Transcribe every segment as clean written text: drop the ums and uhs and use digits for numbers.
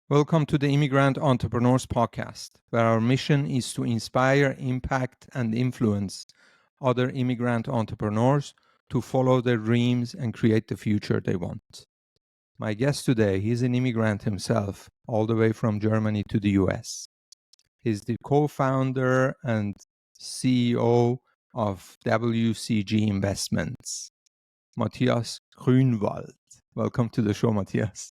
Welcome to the Immigrant Entrepreneurs Podcast, where our mission is to inspire, impact, and influence other immigrant entrepreneurs to follow their dreams and create the future they want. My guest today, he's an immigrant himself, all the way from Germany to the US. He's the co-founder and CEO of WCG Investments, Matthias Gruenwald. Welcome to the show, Matthias.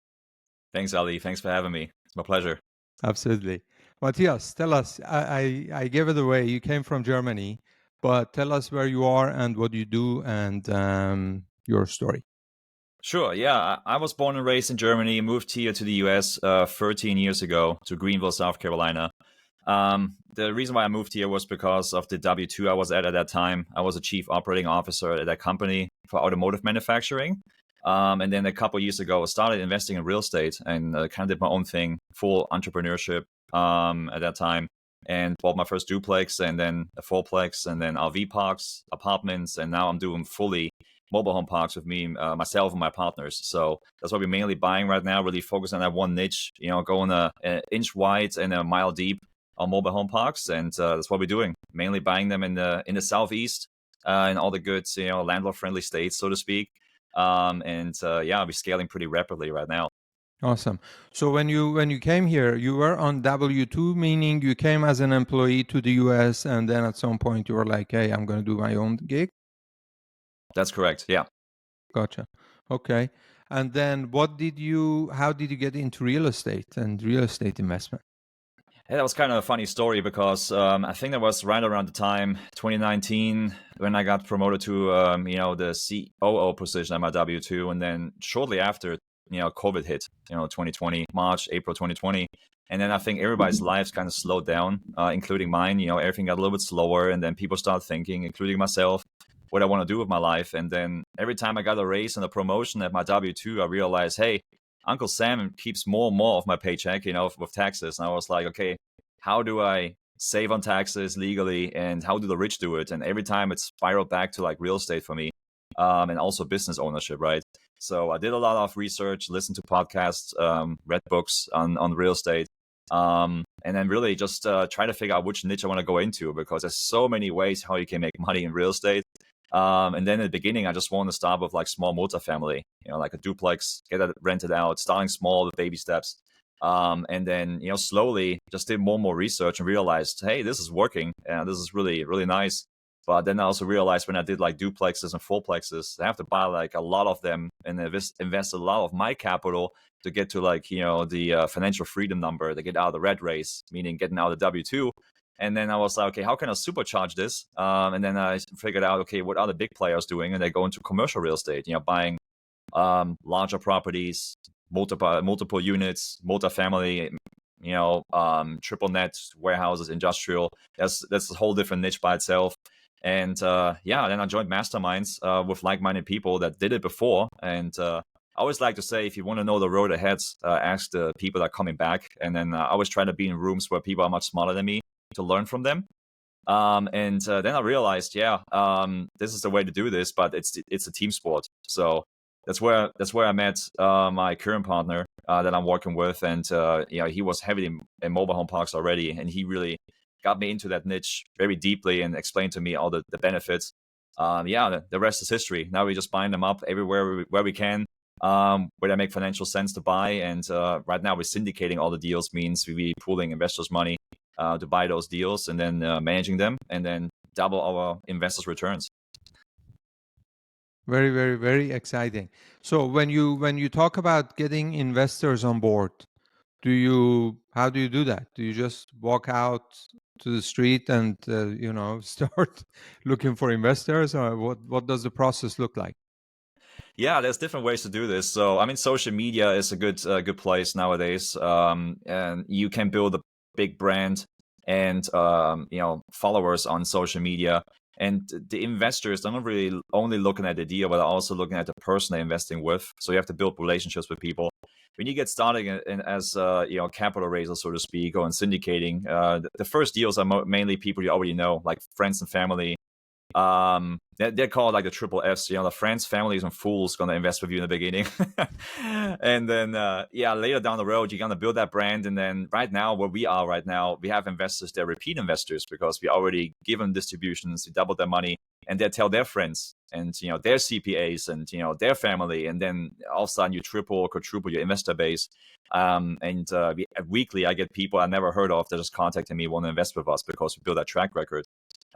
Thanks, Ali. Thanks for having me. It's my pleasure. Absolutely. Matthias, tell us, I gave it away. You came from Germany, but tell us where you are and what you do and your story. Sure. Yeah, I was born and raised in Germany, moved here to the US 13 years ago to Greenville, South Carolina. The reason why I moved here was because of the W-2 I was at that time. I was a chief operating officer at that company for automotive manufacturing. And then a couple of years ago, I started investing in real estate and kind of did my own thing, full entrepreneurship at that time, and bought my first duplex and then a fourplex and then RV parks, apartments, and now I'm doing fully mobile home parks with me, myself and my partners. So that's what we're mainly buying right now, really focusing on that one niche, going an inch wide and a mile deep on mobile home parks. And that's what we're doing, mainly buying them in the Southeast, in all the good, landlord-friendly states, so to speak. We're scaling pretty rapidly right now. Awesome. So when you came here, you were on W-2, meaning you came as an employee to the US, and then at some point you were like, hey, I'm going to do my own gig? That's correct. Yeah. Gotcha. Okay. And then how did you get into real estate and real estate investment? Hey, that was kind of a funny story because I think that was right around the time 2019 when I got promoted to the COO position at my W-2, and then shortly after COVID hit, 2020 March, April 2020, and then I think everybody's lives kind of slowed down, including mine. Everything got a little bit slower, and then people started thinking, including myself, what I want to do with my life. And then every time I got a raise and a promotion at my W-2, I realized, hey, Uncle Sam keeps more and more of my paycheck, with taxes. And I was like, okay, how do I save on taxes legally, and how do the rich do it? And every time it spiraled back to like real estate for me, and also business ownership, right? So I did a lot of research, listened to podcasts, read books on real estate, and then really just try to figure out which niche I want to go into, because there's so many ways how you can make money in real estate. And then in the beginning, I just wanted to start with like small multifamily, like a duplex, get it rented out, starting small with baby steps. And then, slowly just did more and more research and realized, hey, this is working. And this is really, really nice. But then I also realized when I did like duplexes and fourplexes, I have to buy like a lot of them and invest a lot of my capital to get to like, the financial freedom number, to get out of the red race, meaning getting out of the W-2. And then I was like, okay, how can I supercharge this? And then I figured out, okay, what are the big players doing? And they go into commercial real estate, buying larger properties, multiple units, multifamily, triple net warehouses, industrial. That's a whole different niche by itself. And then I joined masterminds with like-minded people that did it before. And I always like to say, if you want to know the road ahead, ask the people that are coming back. And then I always try to be in rooms where people are much smarter than me to learn from them. Then I realized, this is the way to do this, but it's a team sport. So that's where I met my current partner that I'm working with, and he was heavily in mobile home parks already, and he really got me into that niche very deeply and explained to me all the benefits. The rest is history. Now we're just buying them up everywhere where we can, where they make financial sense to buy. And right now we're syndicating all the deals, means we're pooling investors' money to buy those deals and then managing them and then double our investors' returns. Very, very, very exciting. So when you talk about getting investors on board, how do you do that? Do you just walk out to the street and start looking for investors, or what does the process look like? Yeah, there's different ways to do this. So I mean, social media is a good place nowadays, and you can build a big brand and followers on social media. And the investors are not really only looking at the deal, but are also looking at the person they're investing with. So you have to build relationships with people. When you get started as capital raiser, so to speak, or in syndicating, the first deals are mainly people you already know, like friends and family, They're called like the triple Fs, the friends, families, and fools gonna invest with you in the beginning. And then, later down the road, you're gonna build that brand. And then right now, where we are right now, we have investors, they're repeat investors because we already give them distributions, we double their money, and they tell their friends and, their CPAs and, their family. And then all of a sudden you triple or quadruple your investor base. Weekly, I get people I never heard of that just contacting me, want to invest with us because we build a track record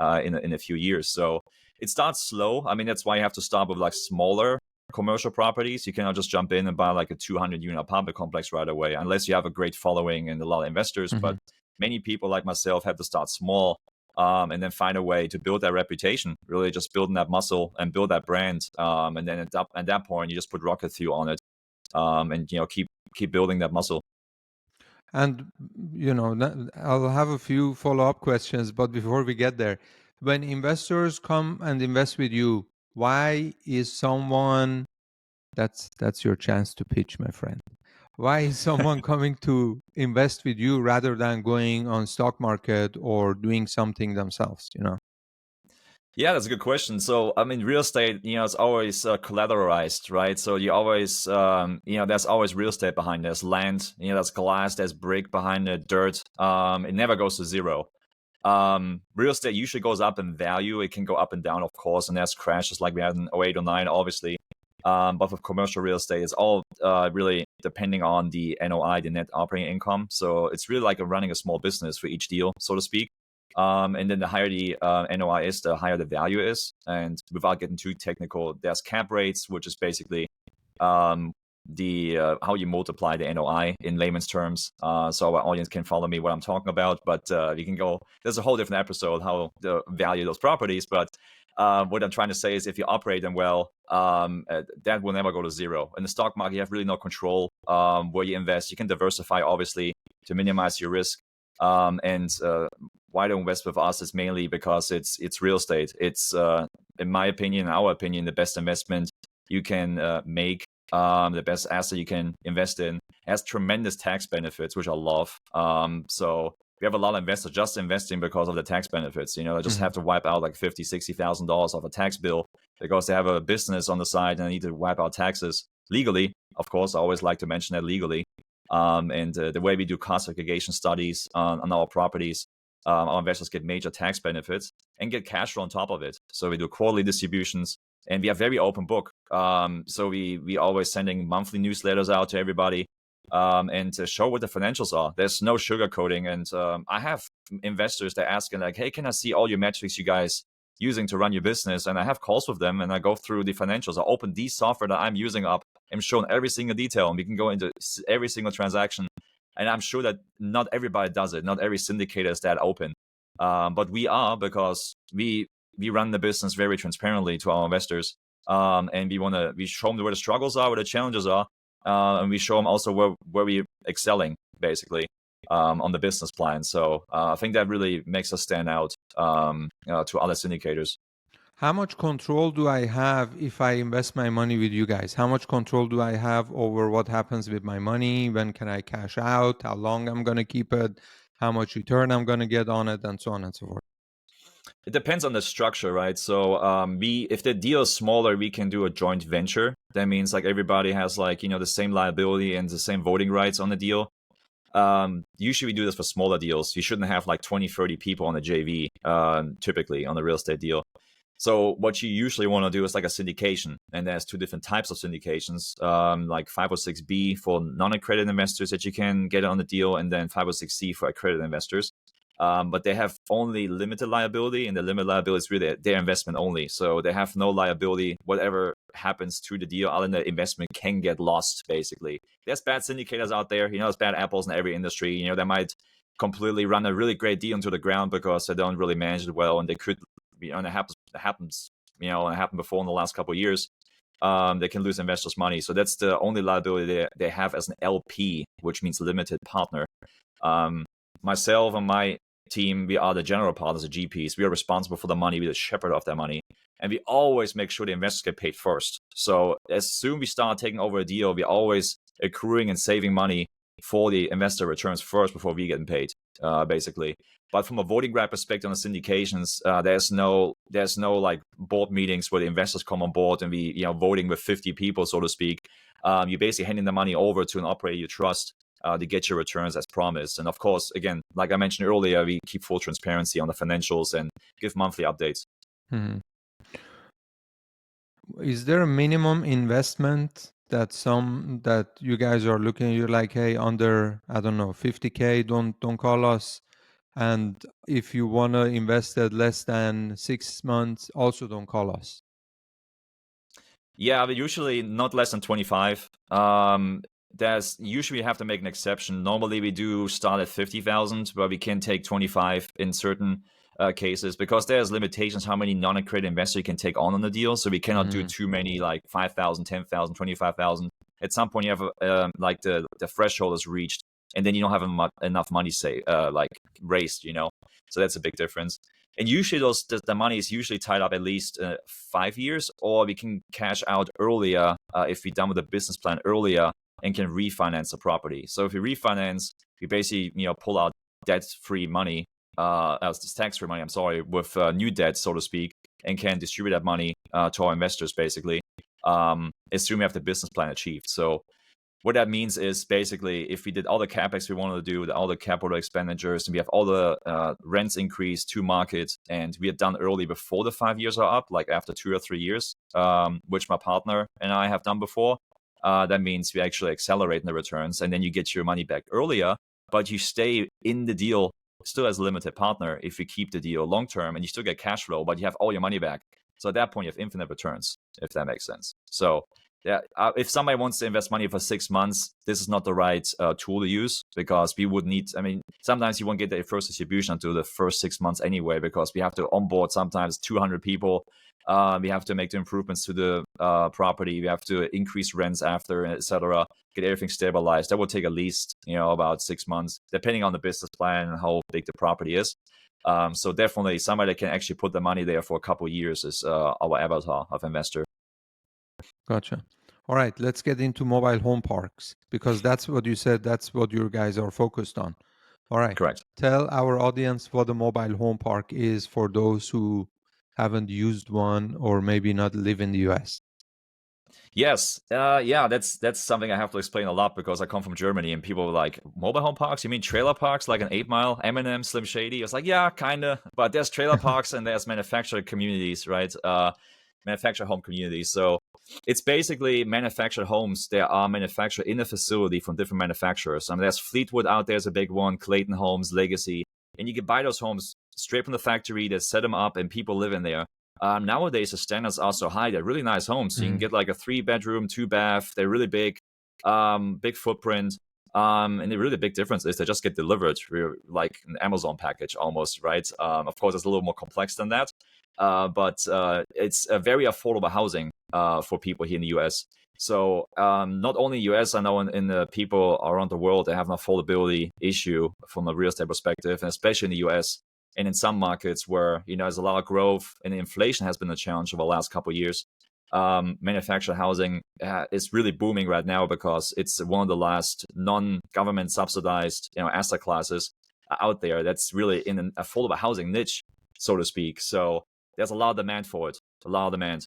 in a few years. So it starts slow. I mean, that's why you have to start with like smaller commercial properties. You cannot just jump in and buy like a 200 unit apartment complex right away, unless you have a great following and a lot of investors. Mm-hmm. But many people like myself have to start small and then find a way to build that reputation, really just building that muscle and build that brand. And then at that point, you just put rocket fuel on it and, keep building that muscle. And, I'll have a few follow-up questions, but before we get there, when investors come and invest with you, why is someone, that's your chance to pitch, my friend. Why is someone coming to invest with you rather than going on stock market or doing something themselves, Yeah, that's a good question. So, I mean, real estate, it's always collateralized, right? So you always, there's always real estate behind. There's land, there's glass, there's brick behind it, dirt. It never goes to zero. Real estate usually goes up in value. It can go up and down, of course, and there's crashes like we had in 08 or 09, obviously. But with commercial real estate, it's all really depending on the NOI, the net operating income. So it's really like running a small business for each deal, so to speak. And then the higher the NOI is, the higher the value is. And without getting too technical, there's cap rates, which is basically how you multiply the NOI in layman's terms. So our audience can follow me what I'm talking about. But you can go, there's a whole different episode how to value those properties. But what I'm trying to say is if you operate them well, that will never go to zero. In the stock market, you have really no control where you invest. You can diversify, obviously, to minimize your risk. Why to invest with us is mainly because it's real estate. It's in my opinion, our opinion, the best investment you can make, the best asset you can invest in. It has tremendous tax benefits, which I love. So we have a lot of investors just investing because of the tax benefits. They just have to wipe out like $50,000-$60,000 off a tax bill because they have a business on the side and they need to wipe out taxes legally. Of course, I always like to mention that legally. The way we do cost segregation studies on our properties, our investors get major tax benefits and get cash flow on top of it. So we do quarterly distributions and we have very open book. So we always sending monthly newsletters out to everybody and to show what the financials are. There's no sugarcoating. And I have investors that asking like, hey, can I see all your metrics you guys using to run your business? And I have calls with them and I go through the financials. I open the software that I'm using up. I'm showing every single detail and we can go into every single transaction. And I'm sure that not everybody does it. Not every syndicator is that open. But we are, because we run the business very transparently to our investors. And we show them where the struggles are, where the challenges are. And we show them also where we're excelling, basically, on the business plan. So I think that really makes us stand out to other syndicators. How much control do I have if I invest my money with you guys? How much control do I have over what happens with my money? When can I cash out? How long I'm going to keep it? How much return I'm going to get on it? And so on and so forth. It depends on the structure, right? So if the deal is smaller, we can do a joint venture. That means like everybody has like, the same liability and the same voting rights on the deal. Usually we do this for smaller deals. You shouldn't have like 20, 30 people on the JV, typically on the real estate deal. So what you usually want to do is like a syndication, and there's two different types of syndications, like 506B for non-accredited investors that you can get on the deal, and then 506C for accredited investors. But they have only limited liability, and the limited liability is really their investment only. So they have no liability. Whatever happens to the deal, other than the investment can get lost, basically. There's bad syndicators out there. There's bad apples in every industry. They might completely run a really great deal into the ground because they don't really manage it well, and they could, and it happens, it happened before in the last couple of years. They can lose investors' money. So that's the only liability they have as an LP, which means limited partner. Myself and my team, we are the general partners, the GPs. We are responsible for the money. We're the shepherd of that money. And we always make sure the investors get paid first. So as soon we start taking over a deal, we're always accruing and saving money for the investor returns first before we get paid. basically. But from a voting right perspective on the syndications, there's no like board meetings where the investors come on board and we voting with 50 people, so to speak. You're basically handing the money over to an operator you trust to get your returns as promised. And of course, again, like I mentioned earlier, we keep full transparency on the financials and give monthly updates. Mhm. Is there a minimum investment that you guys are looking? You're like, hey, under, I don't know, 50K, don't call us. And if you want to invest at less than 6 months, also don't call us. Yeah, but usually not less than 25. There's usually we have to make an exception. Normally we do start at 50,000, but we can take 25 in certain cases because there's limitations how many non-accredited investors you can take on the deal. So we cannot do too many, like 5,000, 10,000, 25,000. At some point you have like the threshold is reached, and then you don't have enough money like raised, So that's a big difference. And usually the money is usually tied up at least 5 years, or we can cash out earlier if we're done with the business plan earlier and can refinance the property. So if we refinance, we basically pull out debt-free money, tax-free money, I'm sorry, with new debt, so to speak, and can distribute that money to our investors basically, assuming we have the business plan achieved. So what that means is basically if we did all the capex we wanted to do, all the capital expenditures, and we have all the rents increase to market, and we are done early before the 5 years are up, like after 2 or 3 years, which my partner and I have done before, that means we actually accelerate in the returns, and then you get your money back earlier, but you stay in the deal still as a limited partner if you keep the deal long term, and you still get cash flow, but you have all your money back. So at that point, you have infinite returns, if that makes sense. So yeah, if somebody wants to invest money for 6 months, this is not the right tool to use because we would need, sometimes you won't get the first distribution until the first 6 months anyway, because we have to onboard sometimes 200 people. We have to make the improvements to the property. We have to increase rents after, etc. Get everything stabilized. That will take at least, about 6 months, depending on the business plan and how big the property is. So definitely somebody that can actually put the money there for a couple of years is our avatar of investor. Gotcha. All right, let's get into mobile home parks because that's what you said. That's what you guys are focused on. All right. Correct. Tell our audience what a mobile home park is for those who haven't used one or maybe not live in the US. Yes. Yeah, that's something I have to explain a lot because I come from Germany and people were like, mobile home parks? You mean trailer parks like an 8 Mile, Eminem, Slim Shady? I was like, yeah, kind of. But there's trailer parks and there's manufactured communities, right? Manufactured home communities. So it's basically manufactured homes. They are manufactured in a facility from different manufacturers. There's Fleetwood out there is a big one, Clayton Homes, Legacy. And you can buy those homes straight from the factory. They set them up and people live in there. Nowadays, the standards are so high. They're really nice homes. So you can get like a 3-bedroom, 2-bath. They're really big, big footprint. And the really big difference is they just get delivered like an Amazon package almost, right? Of course, it's a little more complex than that. But it's a very affordable housing for people here in the US. So not only US, I know in the people around the world, they have an affordability issue from a real estate perspective, and especially in the US. And in some markets where, there's a lot of growth and inflation has been a challenge over the last couple of years, manufactured housing is really booming right now because it's one of the last non-government subsidized, asset classes out there that's really in an affordable housing niche, so to speak. So there's a lot of demand for it, a lot of demand.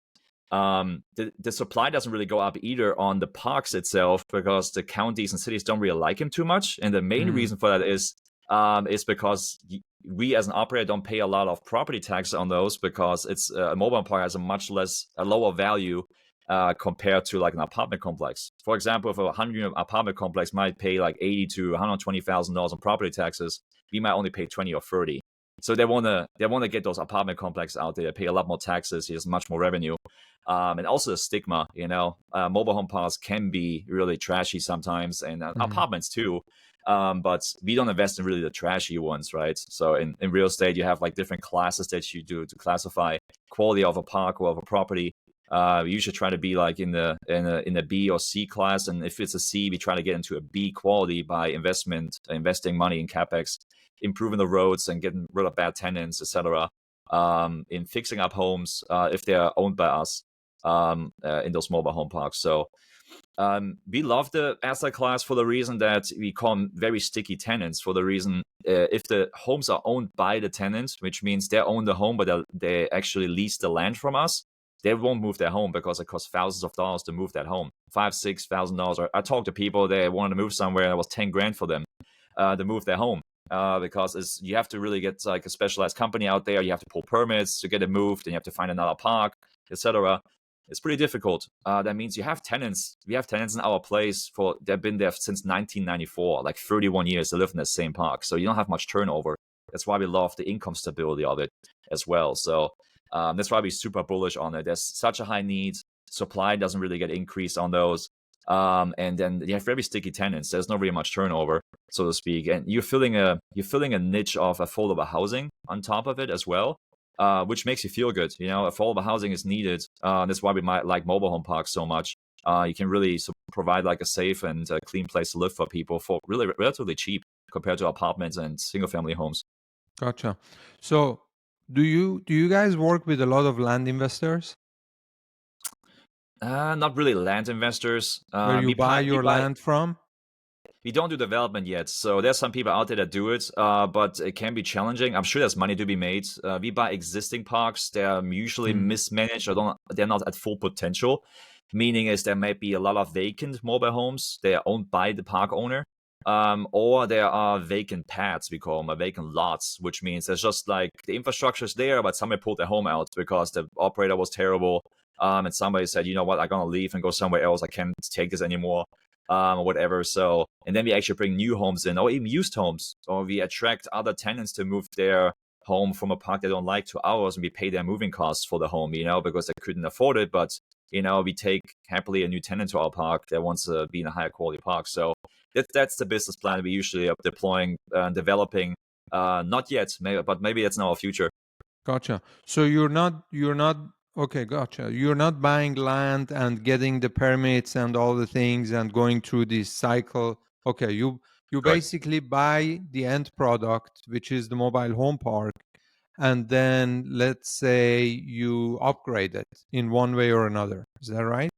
The supply doesn't really go up either on the parks itself because the counties and cities don't really like them too much. And the main reason for that is because we as an operator don't pay a lot of property tax on those because it's a mobile park has a lower value compared to like an apartment complex. For example, if a 100-unit apartment complex might pay like $80,000 to $120,000 on property taxes, we might only pay 20 or 30. So they want to get those apartment complexes out there. They pay a lot more taxes. There's much more revenue, and also the stigma. Mobile home parks can be really trashy sometimes, and apartments too. But we don't invest in really the trashy ones, right? So in real estate, you have like different classes that you do to classify quality of a park or of a property. We usually try to be like in a B or C class, and if it's a C, we try to get into a B quality by investing money in capex, improving the roads and getting rid of bad tenants, etc. In fixing up homes if they're owned by us. in those mobile home parks. So we love the asset class for the reason that we call them very sticky tenants. For the reason, if the homes are owned by the tenants, which means they own the home, but they actually lease the land from us, they won't move their home because it costs thousands of dollars to move that home, $5,000-6,000. I talked to people, they wanted to move somewhere, and it was $10,000 for them to move their home. Because you have to really get like a specialized company out there. You have to pull permits to get it moved, and you have to find another park, etc. It's pretty difficult. That means you have tenants. We have tenants in our place they've been there since 1994, like 31 years. They live in the same park, so you don't have much turnover. That's why we love the income stability of it as well. So that's why we're super bullish on it. There's such a high need. Supply doesn't really get increased on those. And then you have very sticky tenants. There's not really much turnover, so to speak. And you're filling a niche of affordable housing on top of it as well, which makes you feel good. Affordable housing is needed. That's why we might like mobile home parks so much. You can really provide like a safe and clean place to live for people for really relatively cheap compared to apartments and single family homes. Gotcha. So do you guys work with a lot of land investors? Not really land investors. Where you buy your land from? We don't do development yet, so there's some people out there that do it, but it can be challenging. I'm sure there's money to be made. We buy existing parks. They're usually mismanaged, or they're not at full potential. Meaning is there might be a lot of vacant mobile homes. They are owned by the park owner, or there are vacant pads, we call them, or vacant lots, which means there's just like the infrastructure is there, but somebody pulled their home out because the operator was terrible. And somebody said, you know what, I'm going to leave and go somewhere else. I can't take this anymore, or whatever. So, and then we actually bring new homes in, or even used homes, or we attract other tenants to move their home from a park they don't like to ours, and we pay their moving costs for the home, because they couldn't afford it. But, we take happily a new tenant to our park that wants to be in a higher quality park. So that's the business plan we usually are deploying, developing. Not yet, but maybe that's in our future. Gotcha. So you're not okay, gotcha. You're not buying land and getting the permits and all the things and going through this cycle. Okay, you basically buy the end product, which is the mobile home park, and then let's say you upgrade it in one way or another. Is that right?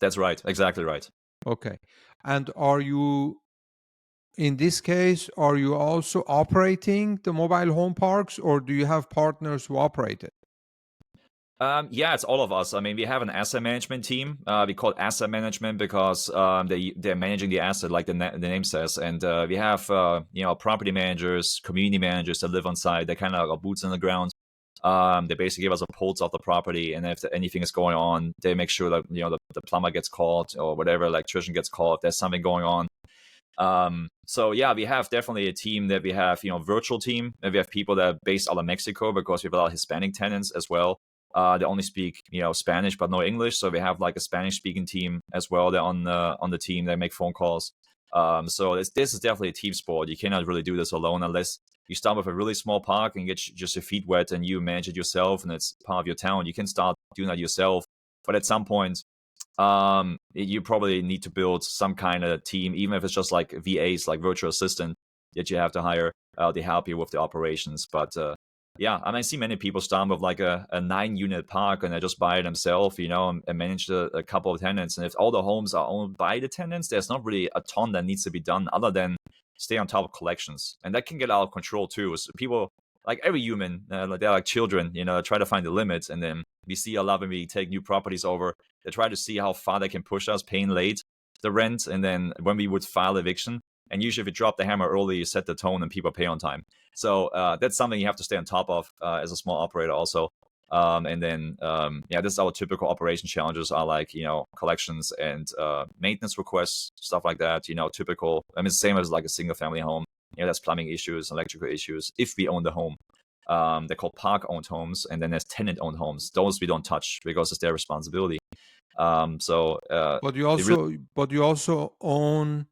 That's right. Exactly right. Okay. And in this case, are you also operating the mobile home parks, or do you have partners who operate it? Yeah, it's all of us. I mean, we have an asset management team. We call it asset management because they're managing the asset, like the name says. And we have property managers, community managers that live on site. They kind of got boots on the ground. They basically give us a pulse of the property, and if anything is going on, they make sure that the plumber gets called or whatever electrician gets called if there's something going on. So yeah, we have definitely a team that we have, virtual team, and we have people that are based out of Mexico because we have a lot of Hispanic tenants as well. They only speak, Spanish, but no English. So we have like a Spanish-speaking team as well. They're on the team. They make phone calls. So this is definitely a team sport. You cannot really do this alone unless you start with a really small park and get just your feet wet and you manage it yourself and it's part of your town. You can start doing that yourself. But at some point, you probably need to build some kind of team, even if it's just like VAs, like virtual assistant that you have to hire to help you with the operations. But yeah, I see many people start with like a 9-unit park and they just buy it themselves, and manage a couple of tenants. And if all the homes are owned by the tenants, there's not really a ton that needs to be done other than stay on top of collections. And that can get out of control too. So people, like every human, they're like children, try to find the limits. And then we see a lot when we take new properties over, they try to see how far they can push us paying late the rent. And then when we would file eviction, and usually if you drop the hammer early, you set the tone and people pay on time. So that's something you have to stay on top of as a small operator also. And then, this is our typical operation challenges are like, collections and maintenance requests, stuff like that, typical. I mean, it's the same as like a single family home. There's plumbing issues, electrical issues. If we own the home, they're called park owned homes. And then there's tenant owned homes. Those we don't touch because it's their responsibility. But you also own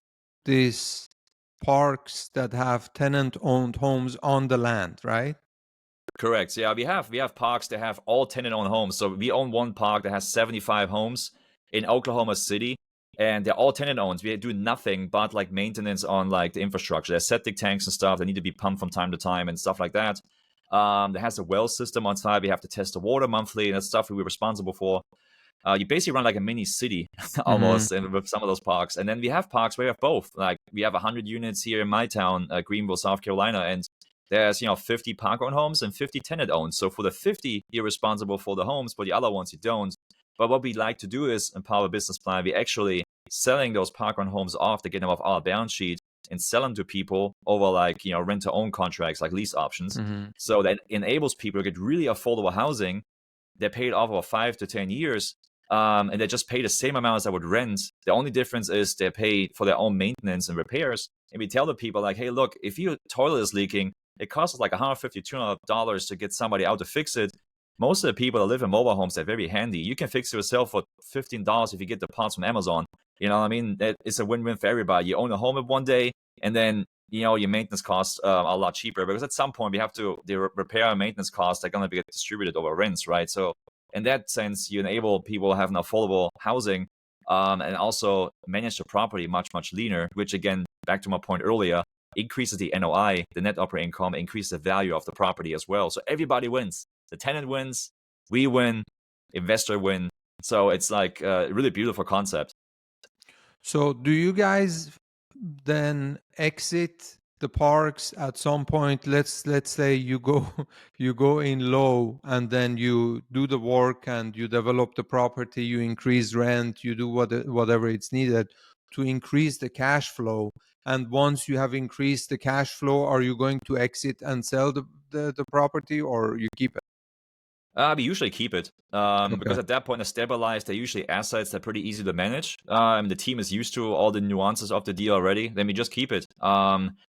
these parks that have tenant-owned homes on the land, right? Correct. Yeah, we have parks that have all tenant-owned homes. So we own one park that has 75 homes in Oklahoma City, and they're all tenant-owned. We do nothing but like maintenance on like the infrastructure. There's septic tanks and stuff that need to be pumped from time to time and stuff like that. There has a well system on site. We have to test the water monthly, and that's stuff we're responsible for. You basically run like a mini city Mm-hmm. almost with some of those parks. And then we have parks where we have both. Like we have 100 units here in my town, Greenville, South Carolina, and there's 50 park-owned homes and 50 tenant-owned. So for the 50, you're responsible for the homes. For the other ones, you don't. But what we like to do is in Power Business Plan, we actually selling those park-owned homes off to get them off our balance sheet and sell them to people over like rent-to-own contracts, like lease options. Mm-hmm. So that enables people to get really affordable housing. They're paid off over 5 to 10 years, and they just pay the same amount as I would rent. The only difference is they pay for their own maintenance and repairs. And we tell the people like, hey, look, if your toilet is leaking, it costs us like $150, $200 to get somebody out to fix it. Most of the people that live in mobile homes, they're very handy. You can fix it yourself for $15 if you get the parts from Amazon. You know what I mean? It's a win-win for everybody. You own a home in one day, and then your maintenance costs are a lot cheaper, because at some point we have to the repair and maintenance costs are going to be distributed over rents, right? So in that sense, you enable people to have an affordable housing, and also manage the property much leaner. Which again, back to my point earlier, increases the NOI, the net operating income, increases the value of the property as well. So everybody wins. The tenant wins, we win, investor win. So it's like a really beautiful concept. So do you guys then exit the parks at some point? Let's say you go you go in low, and then you do the work and you develop the property, you increase rent, you do whatever it's needed to increase the cash flow. And once you have increased the cash flow, are you going to exit and sell the property, or you keep it? We usually keep it Okay. because at that point, they're stabilized. They're usually assets that are pretty easy to manage. The team is used to all the nuances of the deal already. Then we just keep it.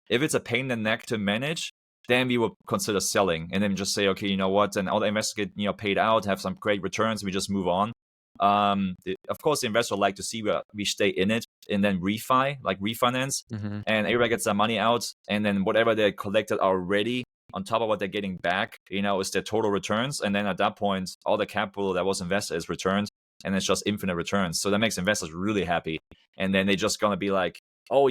If it's a pain in the neck to manage, then we will consider selling, and then just say, okay, you know what? And all the investors get paid out, have some great returns. We just move on. Of course, the investor would like to see where we stay in it and then refinance, Mm-hmm. and everybody gets their money out, and then whatever they collected already on top of what they're getting back, is their total returns. And then at that point, all the capital that was invested is returned, and it's just infinite returns. So that makes investors really happy. And then they're just going to be like, oh,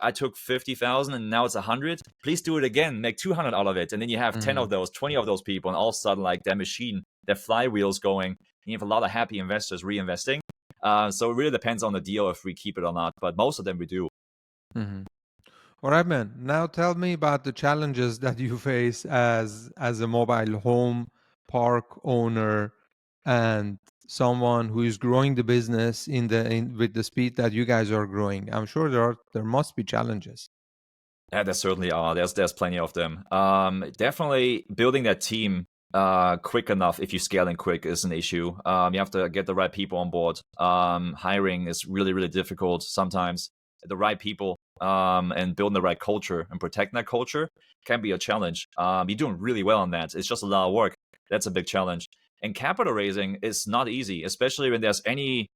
I took 50,000 and now it's 100. Please do it again, make 200 out of it. And then you have 10 of those, 20 of those people. And all of a sudden, like their machine, their flywheel's going, and you have a lot of happy investors reinvesting. So it really depends on the deal if we keep it or not. But most of them we do. Mm-hmm. All right, man. Now tell me about the challenges that you face as a mobile home park owner and someone who is growing the business with the speed that you guys are growing. I'm sure there must be challenges. Yeah, there certainly are. There's plenty of them. Definitely building that team quick enough, if you're scaling quick, is an issue. You have to get the right people on board. Hiring is really difficult sometimes. The right people and building the right culture and protecting that culture can be a challenge. You're doing really well on that. It's just a lot of work. That's a big challenge. And capital raising is not easy, especially when there's any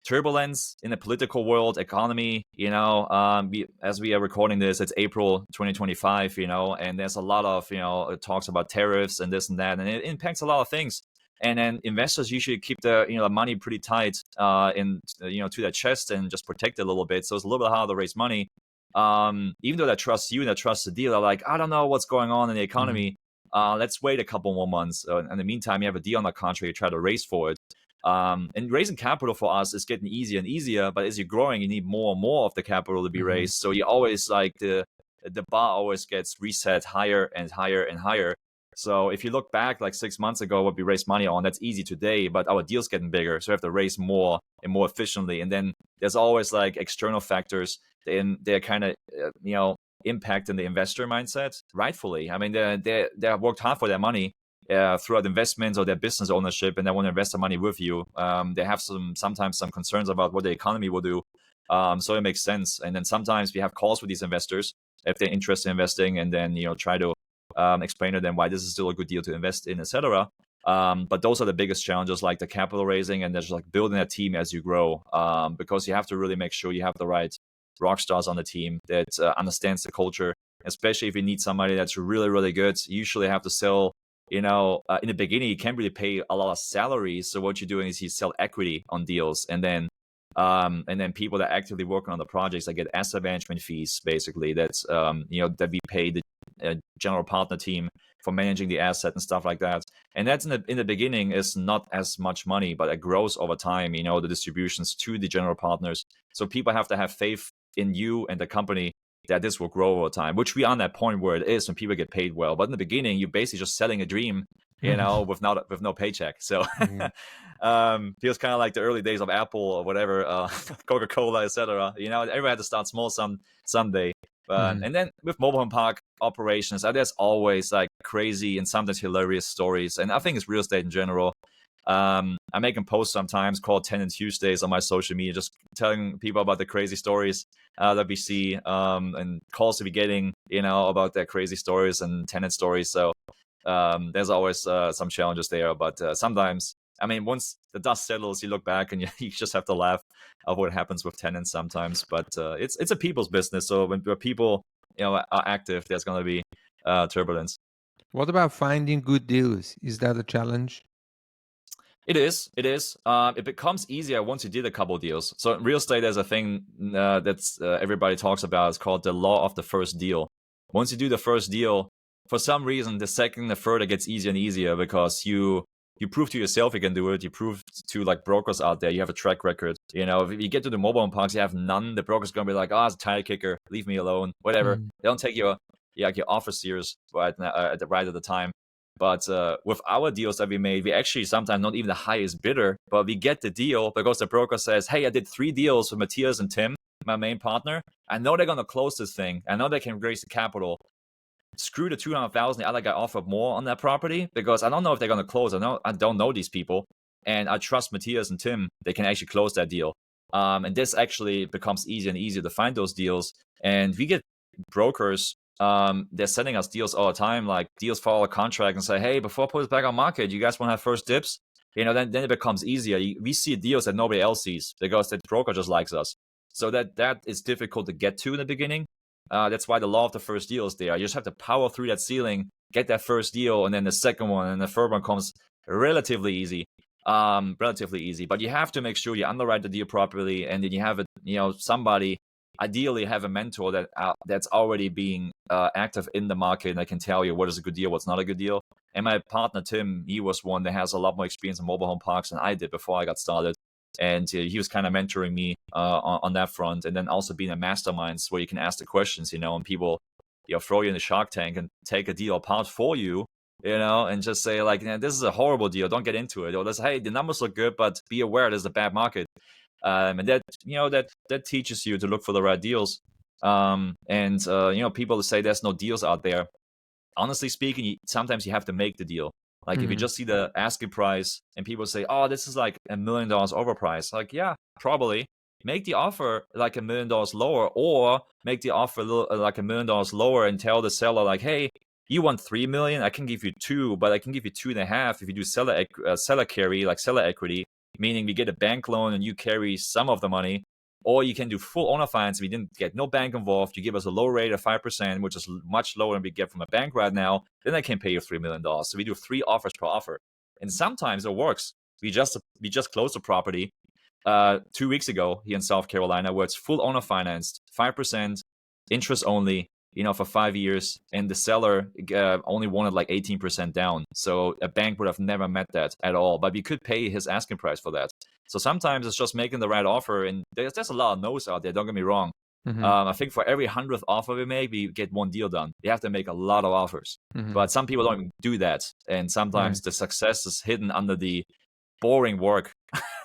turbulence in the political world, economy. As we are recording this, it's April 2025. And there's a lot of talks about tariffs and this and that, and it impacts a lot of things. And then investors usually keep the money pretty tight to their chest and just protect it a little bit. So it's a little bit harder to raise money. Even though they trust you and they trust the deal, they're like, I don't know what's going on in the economy. Let's wait a couple more months. In the meantime, you have a deal on the contract, you try to raise for it. And raising capital for us is getting easier and easier, but as you're growing, you need more and more of the capital to be raised. So you always the bar always gets reset higher and higher and higher. So if you look back like 6 months ago, what we raised money on, that's easy today, but our deal's getting bigger. So we have to raise more and more efficiently. And then there's always like external factors, and they're kind of, impacting the investor mindset rightfully. I mean, they have worked hard for their money throughout investments or their business ownership, and they want to invest the money with you. They have sometimes some concerns about what the economy will do. So it makes sense. And then sometimes we have calls with these investors if they're interested in investing, and then try to explain to them why this is still a good deal to invest in, etc. But those are the biggest challenges, like the capital raising, and there's like building a team as you grow, because you have to really make sure you have the right rock stars on the team that understands the culture. Especially if you need somebody that's really good, you usually have to sell. In the beginning, you can't really pay a lot of salaries. So what you're doing is you sell equity on deals, and then people that actively working on the projects, that get asset management fees, basically. That's that we pay a general partner team for managing the asset and stuff like that. And that's in the beginning is not as much money, but it grows over time, the distributions to the general partners. So people have to have faith in you and the company that this will grow over time, which we are on that point where it is when people get paid well. But in the beginning, you're basically just selling a dream, with no paycheck. So feels kind of like the early days of Apple or whatever, Coca-Cola, etc. Everyone had to start small someday. And then with mobile home park operations, there's always like crazy and sometimes hilarious stories. And I think it's real estate in general. I'm making posts sometimes called Tenant Tuesdays on my social media, just telling people about the crazy stories that we see, and calls to be getting, about their crazy stories and tenant stories. So there's always some challenges there. But sometimes, once the dust settles, you look back and you just have to laugh at what happens with tenants sometimes. But it's a people's business. So when people are active, there's going to be turbulence. What about finding good deals? Is that a challenge? It is. It becomes easier once you did a couple deals. So in real estate, there's a thing that's everybody talks about. It's called the law of the first deal. Once you do the first deal, for some reason, the second, the third, it gets easier and easier because you prove to yourself you can do it. You prove to like brokers out there you have a track record. If you get to the mobile home parks, you have none. The broker's gonna be like, "Oh, it's a tire kicker. Leave me alone." Whatever. They don't take your offer serious right at the time. But with our deals that we made, we actually sometimes not even the highest bidder, but we get the deal because the broker says, "Hey, I did 3 deals with Matthias and Tim, my main partner. I know they're gonna close this thing. I know they can raise the capital. Screw the 200,000. The other guy offered more on that property because I don't know if they're gonna close. I don't know these people, and I trust Matthias and Tim. They can actually close that deal. And this actually becomes easier and easier to find those deals. And we get brokers. They're sending us deals all the time, like deals follow a contract and say, "Hey, before I put it back on market, you guys want to have first dips?" Then it becomes easier. We see deals that nobody else sees because the broker just likes us. So that is difficult to get to in the beginning. That's why the law of the first deal is there. You just have to power through that ceiling, get that first deal, and then the second one and the third one comes relatively easy. But you have to make sure you underwrite the deal properly, and then you have somebody. Ideally, have a mentor that's already being active in the market and that can tell you what is a good deal, what's not a good deal. And my partner Tim, he was one that has a lot more experience in mobile home parks than I did before I got started, and he was kind of mentoring me on that front. And then also being a masterminds where you can ask the questions, and people throw you in the shark tank and take a deal apart for you, and just say like, "This is a horrible deal, don't get into it," or "This, hey, the numbers look good, but be aware there's a bad market." And that teaches you to look for the right deals. People say there's no deals out there. Honestly speaking, sometimes you have to make the deal. Like if you just see the asking price and people say, "Oh, this is like $1 million overpriced," like, yeah, probably make the offer like $1 million lower, or make the offer a little, like $1 million lower, and tell the seller like, "Hey, you want 3 million? I can give you 2, but I can give you 2.5 if you do seller carry, like seller equity." Meaning we get a bank loan and you carry some of the money, or you can do full owner finance. We didn't get no bank involved. You give us a low rate of 5%, which is much lower than we get from a bank right now. Then I can pay you $3 million. So we do 3 offers per offer. And sometimes it works. We just closed a property 2 weeks ago here in South Carolina where it's full owner financed, 5%, interest only, for 5 years, and the seller only wanted like 18% down. So a bank would have never met that at all, but we could pay his asking price for that. So sometimes it's just making the right offer, and there's a lot of no's out there, don't get me wrong. I think for every 100th offer we make, we get 1 deal done. You have to make a lot of offers, but some people don't even do that, and sometimes the success is hidden under the boring work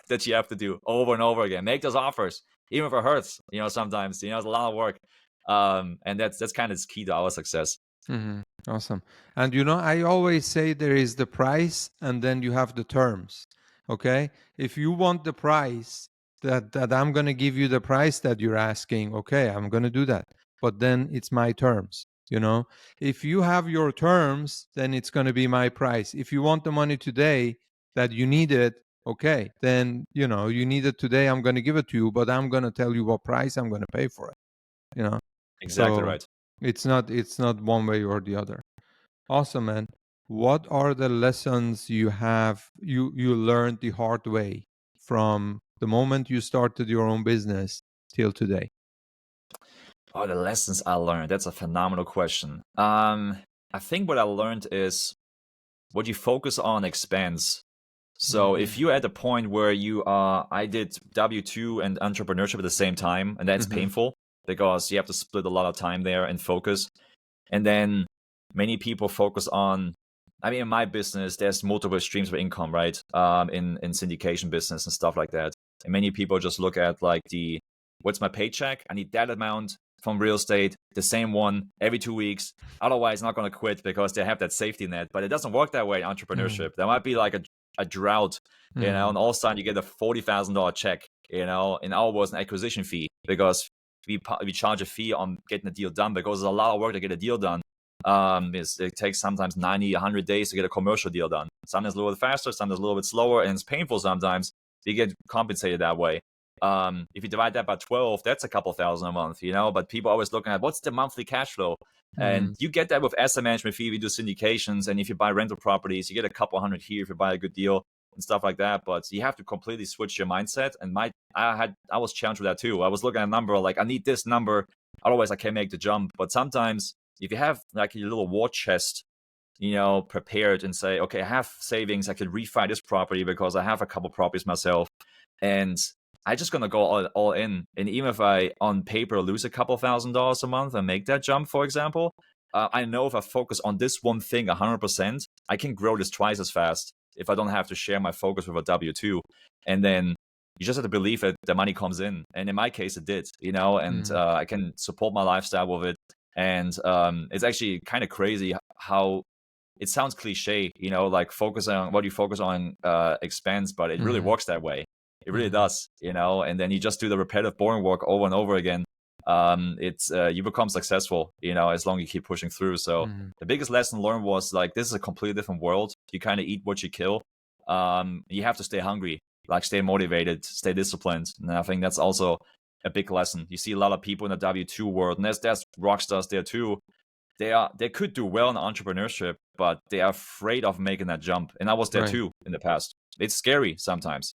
that you have to do over and over again. Make those offers, even if it hurts, sometimes, it's a lot of work. And that's kind of key to our success. Awesome. And I always say there is the price and then you have the terms. Okay. If you want the price that I'm going to give you the price that you're asking, okay, I'm going to do that. But then it's my terms. If you have your terms, then it's going to be my price. If you want the money today that you need it, okay, then, you need it today, I'm going to give it to you, but I'm going to tell you what price I'm going to pay for it. Exactly So right. It's not one way or the other. Awesome, man. What are the lessons you learned the hard way from the moment you started your own business till today? Oh, the lessons I learned. That's a phenomenal question. I think what I learned is what you focus on expands. So if you're at the point where you are, I did W2 and entrepreneurship at the same time, and that's painful because you have to split a lot of time there and focus. And then many people focus on, I mean, in my business, there's multiple streams of income, right? In syndication business and stuff like that. And many people just look at like what's my paycheck? I need that amount from real estate, the same one every 2 weeks. Otherwise, not going to quit because they have that safety net. But it doesn't work that way in entrepreneurship. There might be like a drought, and all of a sudden you get a $40,000 check, in our words, an acquisition fee, because we charge a fee on getting the deal done because there's a lot of work to get a deal done. It takes sometimes 90, 100 days to get a commercial deal done. Sometimes a little bit faster, sometimes a little bit slower, and it's painful sometimes. You get compensated that way. If you divide that by 12, that's a couple thousand a month, but people are always looking at what's the monthly cash flow. And you get that with asset management fee. We do syndications, and if you buy rental properties, you get a couple hundred here if you buy a good deal and stuff like that. But you have to completely switch your mindset. And I was challenged with that too. I was looking at a number like, I need this number, otherwise I can't make the jump. But sometimes if you have like a little war chest, prepared and say, okay, I have savings, I could refi this property because I have a couple properties myself, and I'm just going to go all in. And even if I, on paper, lose a couple $1,000s a month and make that jump, for example, I know if I focus on this one thing 100%, I can grow this twice as fast if I don't have to share my focus with a W2. And then you just have to believe that the money comes in. And in my case, it did, and I can support my lifestyle with it. And it's actually kind of crazy how it sounds cliche, like focus on what you focus on expense, but it really works that way. It really does, and then you just do the repetitive, boring work over and over again. You become successful, as long as you keep pushing through. So the biggest lesson learned was like, this is a completely different world. You kind of eat what you kill. You have to stay hungry, like stay motivated, stay disciplined. And I think that's also a big lesson. You see a lot of people in the W2 world, and there's rock stars there too. They could do well in entrepreneurship, but they are afraid of making that jump. And I was there too in the past. It's scary sometimes,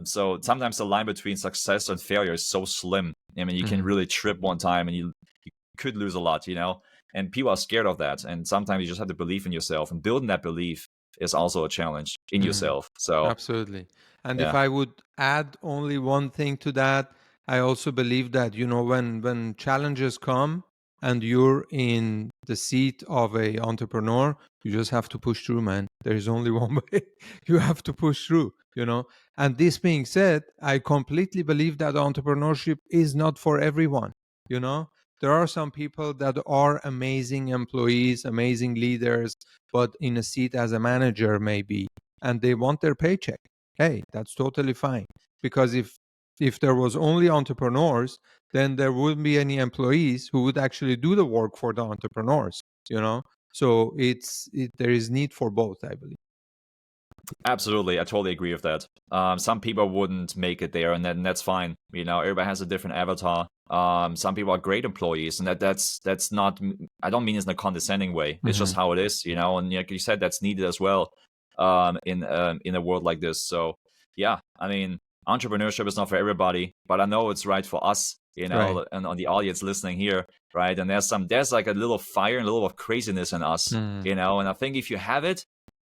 so sometimes the line between success and failure is so slim. I mean, you can really trip one time and you could lose a lot, and people are scared of that. And sometimes you just have to believe in yourself, and building that belief is also a challenge in yourself. So absolutely. And if I would add only one thing to that, I also believe that, when challenges come and you're in the seat of a entrepreneur, you just have to push through, man. There is only one way. You have to push through, And this being said, I completely believe that entrepreneurship is not for everyone, There are some people that are amazing employees, amazing leaders, but in a seat as a manager maybe, and they want their paycheck. Hey, that's totally fine. Because if there was only entrepreneurs, then there wouldn't be any employees who would actually do the work for the entrepreneurs, So there is need for both, I believe. Absolutely, I totally agree with that. Some people wouldn't make it there, and then that's fine. Everybody has a different avatar. Some people are great employees, and that's not. I don't mean it in a condescending way. It's just how it is, And like you said, that's needed as well. In a world like this, so yeah, I mean, entrepreneurship is not for everybody, but I know it's right for us, and on the audience listening here, right? And there's like a little fire and a little of craziness in us, And I think if you have it,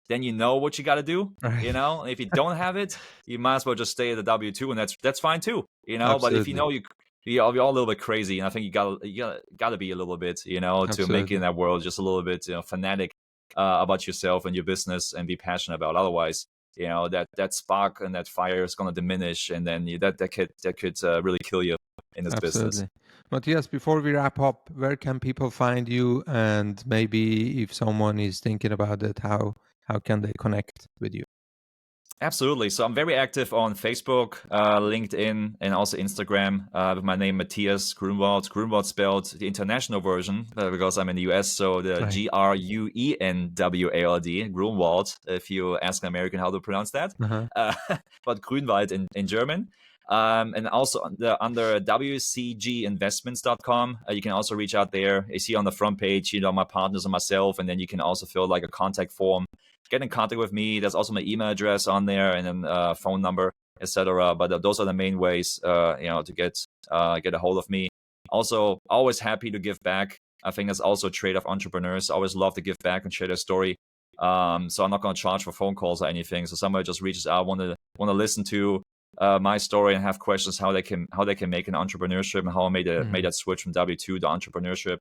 then you know what you got to do, And if you don't have it, you might as well just stay at the W2, and that's fine too, Absolutely. But if you're all a little bit crazy, and I think you gotta be a little bit, to make it in that world just a little bit, fanatic about yourself and your business, and be passionate about. Otherwise, that spark and that fire is going to diminish, and then that could really kill you in this business. Matthias, before we wrap up, where can people find you? And maybe if someone is thinking about it, how can they connect with you? Absolutely. So I'm very active on Facebook, LinkedIn, and also Instagram with my name, Matthias Gruenwald. Gruenwald spelled the international version because I'm in the US. So the Gruenwald, Gruenwald, if you ask an American how to pronounce that. But Gruenwald in German. And also under wcginvestments.com, you can also reach out there. You see on the front page, my partners and myself, and then you can also fill like a contact form. Get in contact with me. There's also my email address on there, and then phone number, etc. But those are the main ways, to get a hold of me. Also, always happy to give back. I think that's also a trait of entrepreneurs. Always love to give back and share their story. So I'm not going to charge for phone calls or anything. So somebody just reaches out, want to listen to my story and have questions how they can make an entrepreneurship and how I made that switch from W2 to entrepreneurship.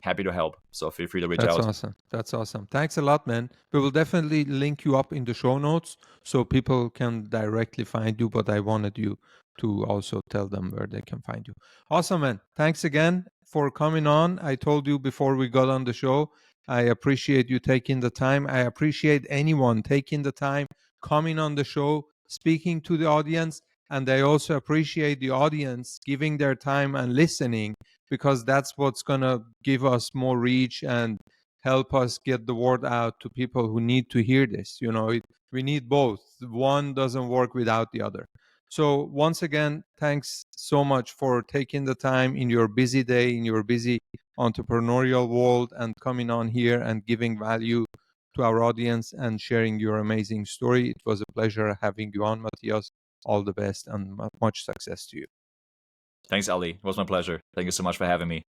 Happy to help. So feel free to reach out. That's awesome. That's awesome. Thanks a lot, man. We will definitely link you up in the show notes so people can directly find you, but I wanted you to also tell them where they can find you. Awesome, man. Thanks again for coming on. I told you before we got on the show, I appreciate you taking the time. I appreciate anyone taking the time, coming on the show, speaking to the audience, and I also appreciate the audience giving their time and listening, because that's what's going to give us more reach and help us get the word out to people who need to hear this. We need both. One doesn't work without the other. So once again, thanks so much for taking the time in your busy day, in your busy entrepreneurial world, and coming on here and giving value to our audience and sharing your amazing story. It was a pleasure having you on, Matthias. All the best and much success to you. Thanks, Ali. It was my pleasure. Thank you so much for having me.